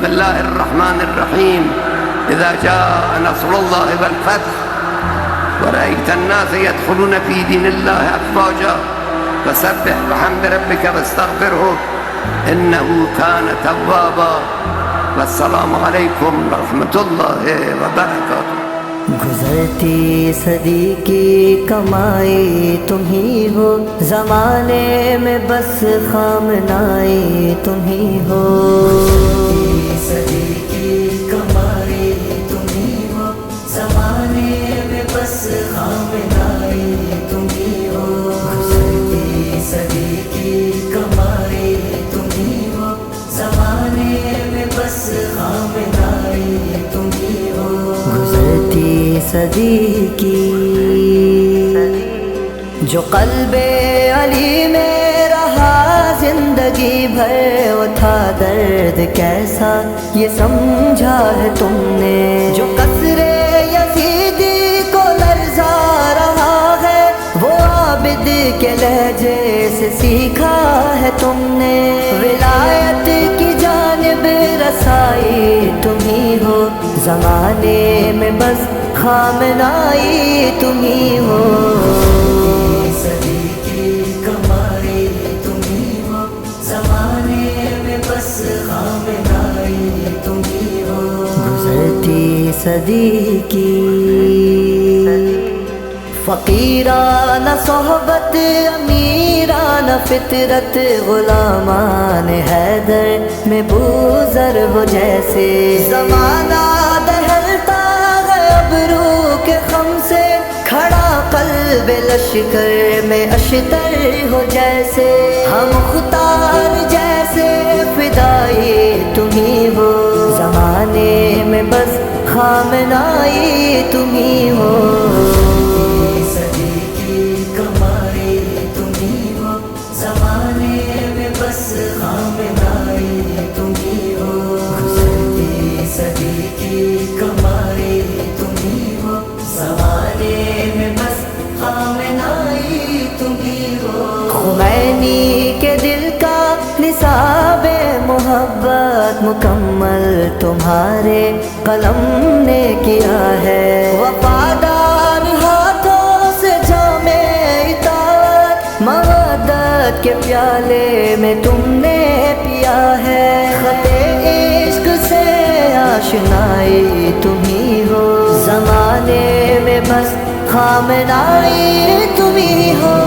بسم الله الرحمن الرحيم إذا جاء نصر الله والفتح ورأيت الناس يدخلون في دين الله أفواجا فسبح بحمد ربك واستغفره إنه كان توابا والسلام عليكم ورحمة الله وبركاته. گزرتی صدی کی کمائی تم ہی ہو، زمانے میں بس خامنائی تم ہی ہو. گزرتی صدی کی کمائی تم ہی ہو، زمانے میں بس خامنائی تم ہی ہو. گزرتی صدی کی کمائی تم ہی ہو، زمانے میں بس خامنائی تم ہی ہو. گزرتی صدی کی جو قلب علی میں رہا زندگی بھر، وہ تھا درد کیسا یہ سمجھا ہے تم نے. جو قصر یزیدی کو لرزا رہا ہے، وہ عابد کے لہجے سے سیکھا ہے تم نے. ولایت کی جانب رسائی تم ہی ہو، زمانے میں بس خامنائی تم ہی ہو. صدی کی کمائی تم ہی ہو، زمانے میں بس خامنائی تم ہی ہو. گزرتی صدی کی فقیرانہ صحبت، امیرانہ فطرت، غلامان حیدر میں بوزر ہو جیسے. زمانہ دہلتا ہے ابرو کے خم سے، کھڑا قلب لشکر میں اشتر ہو جیسے. ہم مختار جیسے فدائی تم ہی ہو، زمانے میں بس خامنائی تم ہی ہو. صدی کی کمائی تم ہی ہو، زمانے میں بس خامنائی تم ہی ہو. گزرتی صدی کی کمائی تم ہی ہو، زمانے میں بس خامنائی تم ہی ہو. خمینی کے دل کا نصاب محبت مکمل تمہارے قلم نے کیا ہے. وفادار ہاتھوں سے جام اطاعت مودت کے پیالے میں تم نے پیا ہے. خط عشق سے آشنائی تم ہی ہو، زمانے میں بس خامنائی تم ہی ہو.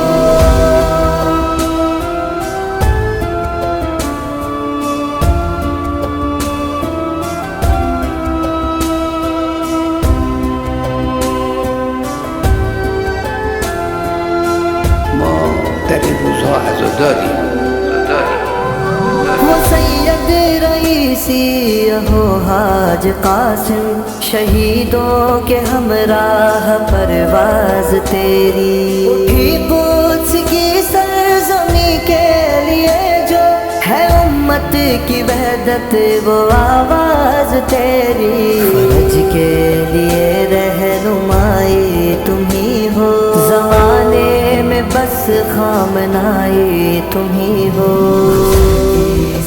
وہ سید رئیسی ہو حاج قاسم، شہیدوں کے ہمراہ پرواز تیری. اٹھی قدس کی سرزمین کے لیے جو ہے امت کی وحدت، وہ آواز تیری. فرج کے لیے رہنمائی تم ہی ہو، زمانے میں بس خامنائی تم ہی ہو.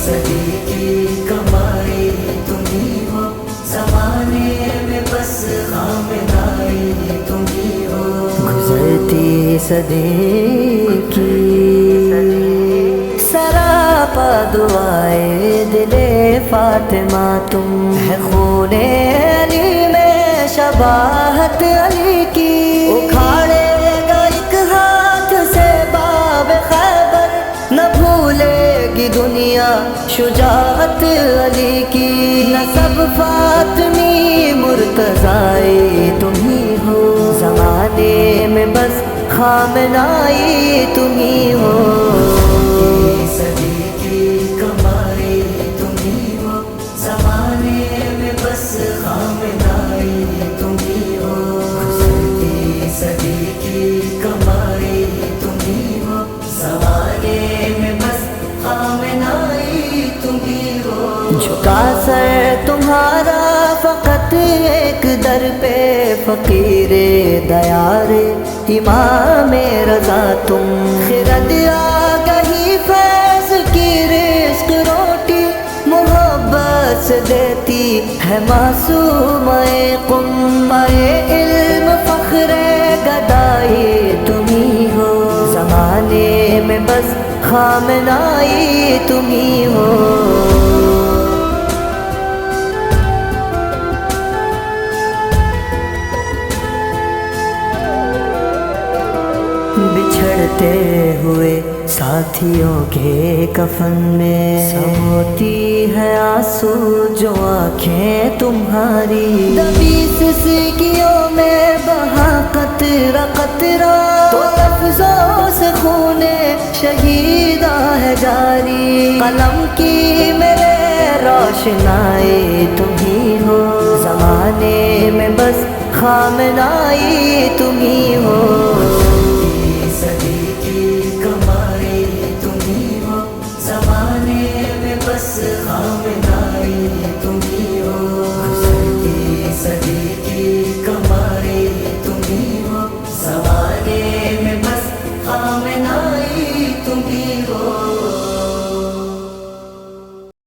صدی کی کمائی تم ہی ہو، زمانے میں بس خامنائی تم ہی ہو. گزرتی صدی کی سراپا دعائے دل فاطمہ تم ہے. خون علی میں شباہت علی کی، اکھاڑے گا ایک ہاتھ سے باب خیبر، نہ بھولے گی دنیا شجاعت علی کی. نسب فاطمی مرتضائی تم ہی ہو، زمانے میں بس خامنائی تم ہی ہو. صدی کی کمائی تم ہی ہو، زمانے میں بس خامنائی تم ہی ہو. گزرتی صدی کی کمائی تم ہی ہو، زمانے میں بس خامنائی تم ہی ہو. جھکا سر تمہارا فقط ایک در پہ، فقیر دیار امام رضا تم. خرد آگہی فیض کی رزق روٹی محبت ہنس دیتی ہے معصومۂ قم، علم فخر گدائی تمہیں ہو، زمانے میں بس خامنائی تمہیں ہو۔ بچھڑتے ہوئے ساتھیوں کے کفن میں ہوتی ہے آنسو جو آنکھیں تمہاری، دبی سسکیوں میں بہا قطرہ قطرہ، تو لفظوں سے خون شہیدہ ہے جاری، قلم کی میرے روشنائی تمہیں ہو، زمانے میں بس خامنائی تمہیں ہو۔ صدی کی کمائی تمہیں ہو، زمانے میں بس خامنائی تمہیں ہو۔